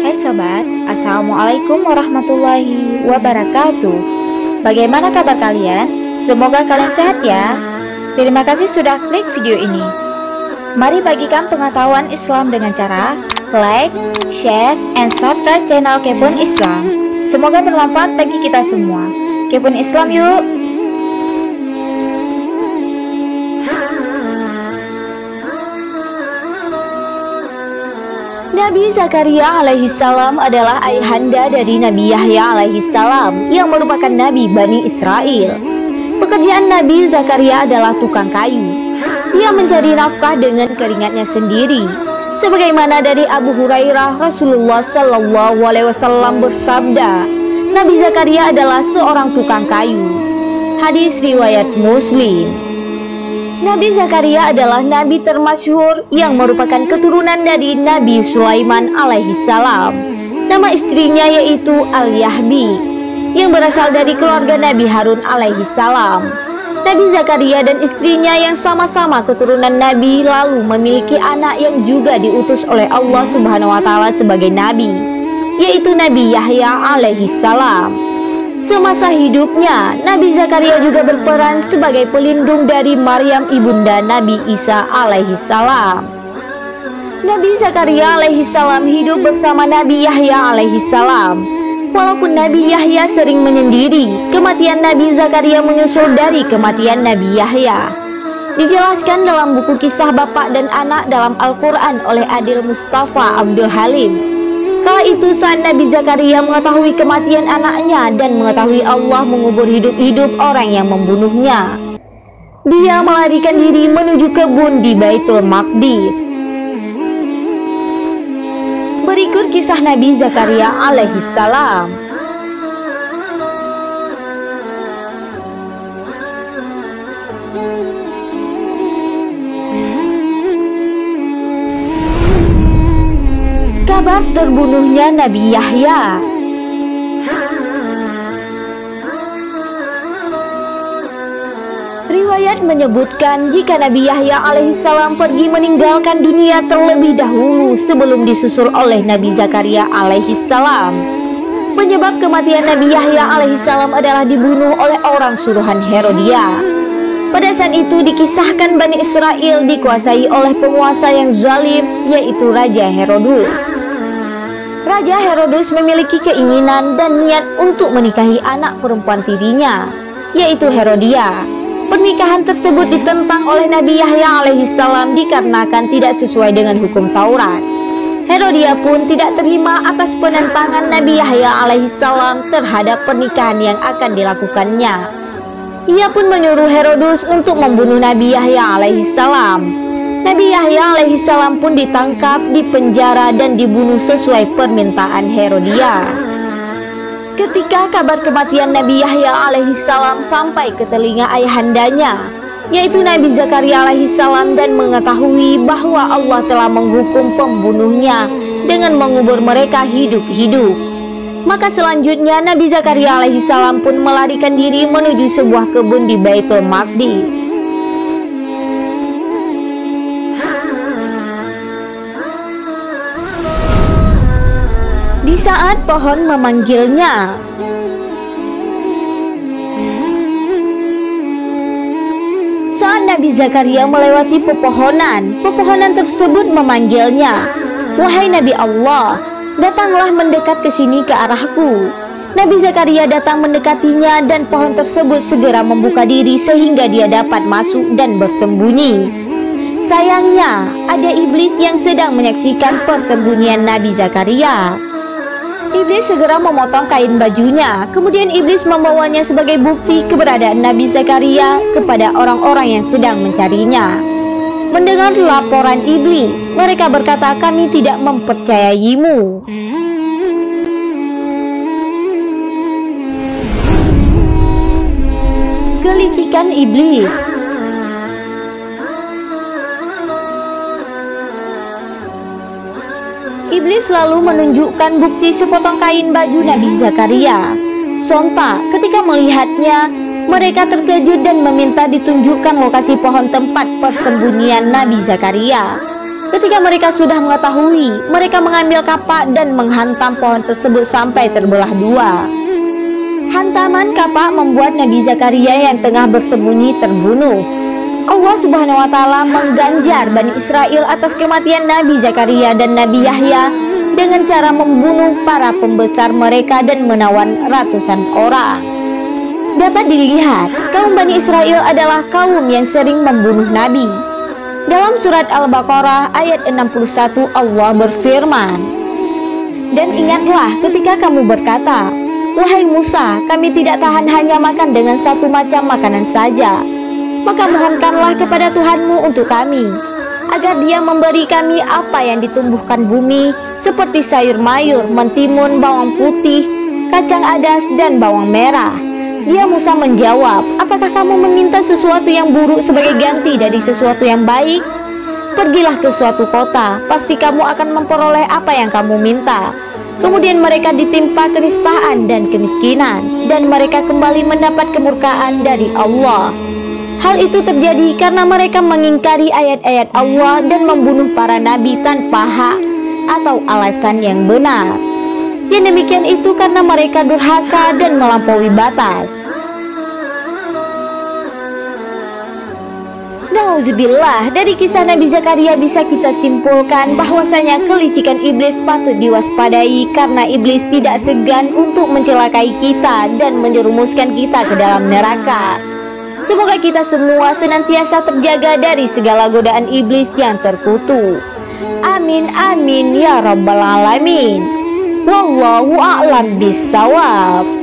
Hai sobat, Assalamualaikum warahmatullahi wabarakatuh. Bagaimana kabar kalian? Semoga kalian sehat ya. Terima kasih sudah klik video ini. Mari bagikan pengetahuan Islam dengan cara like, share, and subscribe channel Kebun Islam. Semoga bermanfaat bagi kita semua. Kebun Islam yuk. Nabi Zakaria alaihissalam adalah ayahanda dari Nabi Yahya alaihissalam yang merupakan Nabi Bani Israel. Pekerjaan Nabi Zakaria adalah tukang kayu. Dia mencari nafkah dengan keringatnya sendiri. Sebagaimana dari Abu Hurairah, Rasulullah Shallallahu Alaihi Wasallam bersabda, Nabi Zakaria adalah seorang tukang kayu. Hadis riwayat Muslim. Nabi Zakaria adalah nabi termasyhur yang merupakan keturunan dari Nabi Sulaiman alaihissalam. Nama istrinya yaitu Al-Yahbi yang berasal dari keluarga Nabi Harun alaihissalam. Nabi Zakaria dan istrinya yang sama-sama keturunan Nabi lalu memiliki anak yang juga diutus oleh Allah Subhanahu wa taala sebagai nabi, yaitu Nabi Yahya alaihissalam. Semasa hidupnya, Nabi Zakaria juga berperan sebagai pelindung dari Maryam ibunda Nabi Isa alaihissalam. Nabi Zakaria alaihissalam hidup bersama Nabi Yahya alaihissalam. Walaupun Nabi Yahya sering menyendiri, kematian Nabi Zakaria menyusul dari kematian Nabi Yahya. Dijelaskan dalam buku kisah bapak dan anak dalam Al-Quran oleh Adil Mustafa Abdul Halim. Kala itu saat Nabi Zakaria mengetahui kematian anaknya dan mengetahui Allah mengubur hidup-hidup orang yang membunuhnya, dia melarikan diri menuju kebun di Baitul Maqdis. Berikut kisah Nabi Zakaria alaihissalam. Kabar terbunuhnya Nabi Yahya. Riwayat menyebutkan jika Nabi Yahya alaihissalam pergi meninggalkan dunia terlebih dahulu sebelum disusul oleh Nabi Zakaria alaihissalam. Penyebab kematian Nabi Yahya alaihissalam adalah dibunuh oleh orang suruhan Herodia. Pada saat itu dikisahkan Bani Israel dikuasai oleh penguasa yang zalim, yaitu Raja Herodus. Raja Herodus memiliki keinginan dan niat untuk menikahi anak perempuan tirinya, yaitu Herodia. Pernikahan tersebut ditentang oleh Nabi Yahya alaihissalam dikarenakan tidak sesuai dengan hukum Taurat. Herodia pun tidak terima atas penentangan Nabi Yahya alaihissalam terhadap pernikahan yang akan dilakukannya. Ia pun menyuruh Herodus untuk membunuh Nabi Yahya alaihissalam. Nabi Yahya alaihissalam pun ditangkap, dipenjara dan dibunuh sesuai permintaan Herodia. Ketika kabar kematian Nabi Yahya alaihissalam sampai ke telinga ayahandanya, yaitu Nabi Zakaria alaihissalam, dan mengetahui bahwa Allah telah menghukum pembunuhnya dengan mengubur mereka hidup-hidup, maka selanjutnya Nabi Zakaria alaihissalam pun melarikan diri menuju sebuah kebun di Baitul Maqdis. Di saat pohon memanggilnya, saat Nabi Zakaria melewati pepohonan tersebut memanggilnya, "Wahai Nabi Allah, datanglah mendekat ke sini ke arahku." Nabi Zakaria datang mendekatinya dan pohon tersebut segera membuka diri sehingga dia dapat masuk dan bersembunyi. Sayangnya, ada iblis yang sedang menyaksikan persembunyian Nabi Zakaria. Iblis segera memotong kain bajunya. Kemudian iblis membawanya sebagai bukti keberadaan Nabi Zakaria kepada orang-orang yang sedang mencarinya. Mendengar laporan iblis, mereka berkata, "Kami tidak mempercayaimu." Kelicikan iblis. Iblis lalu menunjukkan bukti sepotong kain baju Nabi Zakaria. Sontak ketika melihatnya, mereka terkejut dan meminta ditunjukkan lokasi pohon tempat persembunyian Nabi Zakaria. Ketika mereka sudah mengetahui, mereka mengambil kapak dan menghantam pohon tersebut sampai terbelah dua. Hantaman kapak membuat Nabi Zakaria yang tengah bersembunyi terbunuh. Allah Subhanahu wa Ta'ala mengganjar Bani Israel atas kematian Nabi Zakaria dan Nabi Yahya dengan cara membunuh para pembesar mereka dan menawan ratusan orang. Dapat dilihat, kaum Bani Israel adalah kaum yang sering membunuh Nabi. Dalam surat Al-Baqarah ayat 61 Allah berfirman, "Dan ingatlah ketika kamu berkata, wahai Musa, kami tidak tahan hanya makan dengan satu macam makanan saja. Maka mohonkanlah kepada Tuhanmu untuk kami, agar Dia memberi kami apa yang ditumbuhkan bumi, seperti sayur mayur, mentimun, bawang putih, kacang adas, dan bawang merah." Ya Musa menjawab, "Apakah kamu meminta sesuatu yang buruk sebagai ganti dari sesuatu yang baik? Pergilah ke suatu kota, pasti kamu akan memperoleh apa yang kamu minta." Kemudian mereka ditimpa kenistaan dan kemiskinan, dan mereka kembali mendapat kemurkaan dari Allah. Hal itu terjadi karena mereka mengingkari ayat-ayat Allah dan membunuh para nabi tanpa hak atau alasan yang benar. Yang demikian itu karena mereka durhaka dan melampaui batas. Nauzubillah, dari kisah Nabi Zakaria bisa kita simpulkan bahwasanya kelicikan iblis patut diwaspadai karena iblis tidak segan untuk mencelakai kita dan menjerumuskan kita ke dalam neraka. Semoga kita semua senantiasa terjaga dari segala godaan iblis yang terkutuk. Amin amin ya rabbal alamin. Wallahu a'lam bissawab.